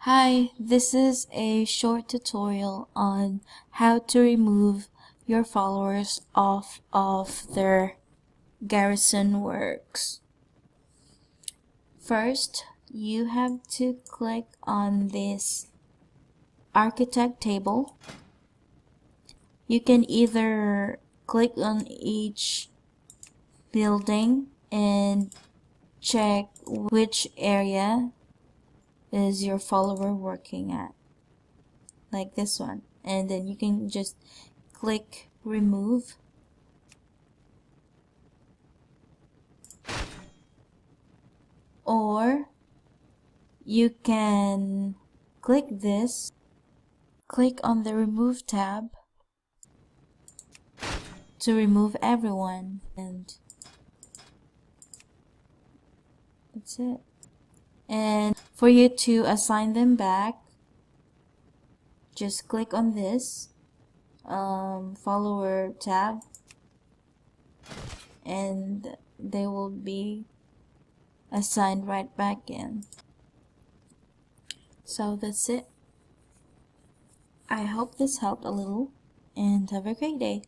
Hi, this is a short tutorial on how to remove your followers off of their Garrison works. First, you have to click on this architect table. You can either click on each building and check which area is your follower working at, like this one, and then you can just click remove, or you can click this, click on the remove tab to remove everyone, and that's it. And for you to assign them back, just click on this follower tab and they will be assigned right back in. So that's it. I hope this helped a little, and have a great day.